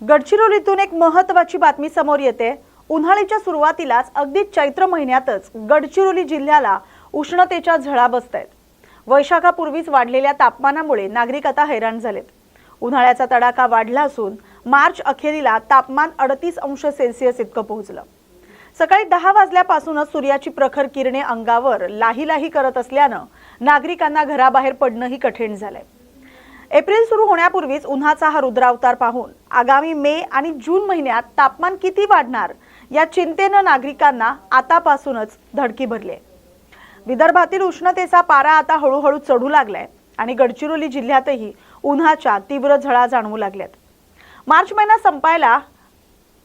गडचिरोलीतून एक महत्त्वाची बातमी समोर येते। उन्हाळ्याच्या सुरुवातीलाच अगदी चैत्र महिन्यातच गडचिरोली जिल्ह्याला उष्णतेच्या झळा बसतायत। वैशाखापूर्वीच वाढलेल्या तापमानामुळे नागरिक आता हैराण झालेत। उन्हाळ्याचा तडाखा वाढला असून मार्च अखेरीला तापमान 38 अंश सेल्सिअस इतकं पोहोचलं। सकाळी 10 वाजल्यापासूनच सूर्याची प्रखर किरणे अंगावर लाही करत असल्यानं नागरिकांना घराबाहेर पडणंही कठीण झालंय। एप्रिल सुरू होण्यापूर्वीच उन्हाचा हा रुद्रावतार पाहून आगामी मे आणि जून महिन्यात तापमान किती वाढणार या चिंतेनं नागरिकांना आतापासूनच धडकी भरली आहे। विदर्भातील उष्णतेचा पारा आता हळूहळू चढू लागलाय आणि गडचिरोली जिल्ह्यातही उन्हाच्या तीव्र झळा जाणवू लागल्यात। मार्च महिना संपायला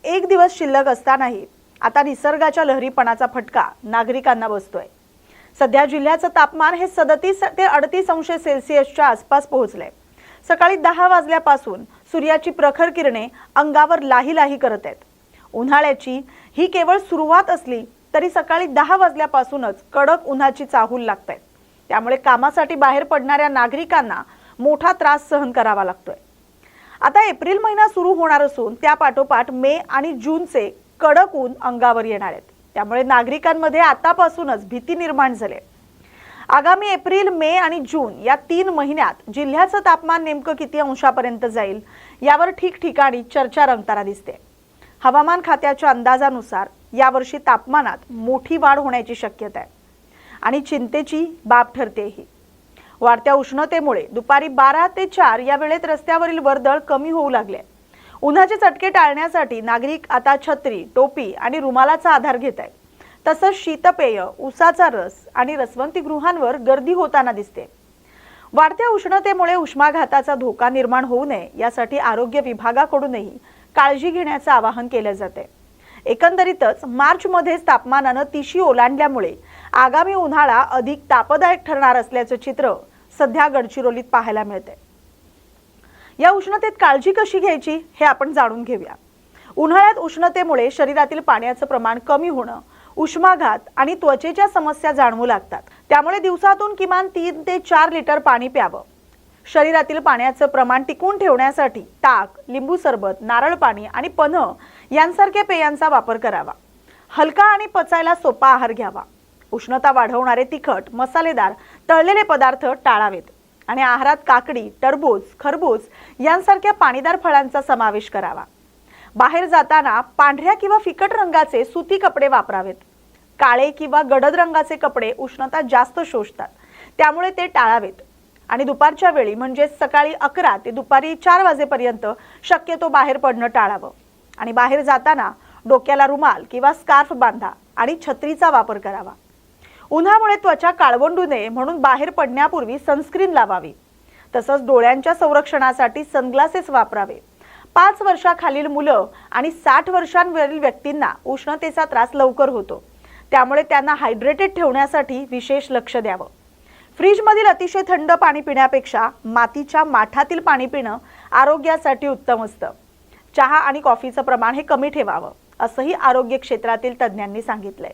एक दिवस शिल्लक असतानाही आता निसर्गाच्या लहरीपणाचा फटका नागरिकांना बसतोय। सध्या जिल्ह्याचं तापमान हे 37 ते 38 अंश सेल्सिअसच्या आसपास पोहोचलंय। सकाळी 10 वाजल्यापासून सूर्याची प्रखर किरणे अंगावर लाही करत आहेत। उन्हाळ्याची ही केवळ सुरुवात असली तरी सकाळी 10 वाजल्यापासूनच कडक उन्हाची चाहूल लागते। त्यामुळे कामासाठी बाहेर पडणाऱ्या नागरिकांना मोठा त्रास सहन करावा लागतोय। आता एप्रिल महिना सुरू होणार असून त्या पाठोपाठ मे आणि जूनचे कडक ऊन अंगावर येणार आहेत। त्यामुळे नागरिकांमध्ये आतापासूनच भीती निर्माण झाली आहे। आगामी एप्रिल, मे आणि जून या 3 महिन्यात जिल्ह्याचं तापमान नेमकं किती अंशापर्यंत जाईल यावर ठिकठिकाणी चर्चा रंगताना दिसते। हवामान खात्याच्या अंदाजानुसार यावर्षी तापमानात मोठी वाढ होण्याची शक्यता आहे आणि चिंतेची बाब ठरते ही। वाढत्या उष्णतेमुळे दुपारी 12 ते 4 या वेळेत रस्त्यावरील वर्दळ कमी होऊ लागले। उन्हाचे चटके टाळण्यासाठी नागरिक आता छत्री, टोपी आणि रुमालाचा आधार घेत आहेत। तसंच शीतपेय, उसाचा रस आणि रसवंतीगृहांवर गर्दी होताना दिसते। वाढत्या उष्णतेमुळे उष्माघाताचा धोका निर्माण होऊ नये यासाठी आरोग्य विभागाकडूनही काळजी घेण्याचे आवाहन केले जाते। एकंदरीतच मार्च मध्येच तापमानाने 30 ओलांडल्यामुळे आगामी उन्हाळा अधिक तापदायक ठरणार असल्याचे चित्र सध्या गडचिरोलीत पाहायला मिळते। या उष्णतेत काळजी कशी घ्यायची हे आपण जाणून घेऊया। उन्हाळ्यात उष्णतेमुळे शरीरातील पाण्याचे प्रमाण कमी होणं, उष्माघात आणि त्वचेच्या समस्या जाणवू लागतात। त्यामुळे दिवसातून किमान 3 ते 4 लिटर पाणी प्यावं। शरीरातील पाण्याचे प्रमाण टिकवून ठेवण्यासाठी ताक, लिंबू सरबत, नारळ पाणी आणि पन्ह यांसारख्या पेयांचा वापर करावा। हलका आणि पचायला सोपा आहार घ्यावा। उष्णता वाढवणारे तिखट, मसालेदार, तळलेले पदार्थ टाळावेत आणि आहारात काकडी, टरबूज, खरबूज यांसारख्या पाणीदार फळांचा समावेश करावा। बाहेर जाताना पांढऱ्या किंवा फिकट रंगाचे सुती कपडे वापरावेत। काळे किंवा गडद रंगाचे कपडे उष्णता जास्त शोषतात, त्यामुळे ते टाळावेत आणि दुपारच्या वेळी म्हणजे सकाळी 11 ते दुपारी 4 वाजेपर्यंत शक्यतो बाहेर पडणं टाळावं आणि बाहेर जाताना डोक्याला रुमाल किंवा स्कार्फ बांधा आणि छत्रीचा वापर करावा। उन्हामुळे त्वचा काळवंडू नये म्हणून बाहेर पडण्यापूर्वी सनस्क्रीन लावावी। तसंच डोळ्यांच्या संरक्षणासाठी सनग्लासेस वापरावे। 5 वर्षाखालील मुलं आणि 60 वर्षांवरील व्यक्तींना उष्णतेचा त्रास लवकर होतो, त्यामुळे त्यांना हायड्रेटेड ठेवण्यासाठी विशेष लक्ष द्यावं। फ्रीजमधील अतिशय थंड पाणी पिण्यापेक्षा मातीच्या माठातील पाणी पिणं आरोग्यासाठी उत्तम असतं। चहा आणि कॉफीचं प्रमाण हे कमी ठेवावं असंही आरोग्य क्षेत्रातील तज्ज्ञांनी सांगितलंय।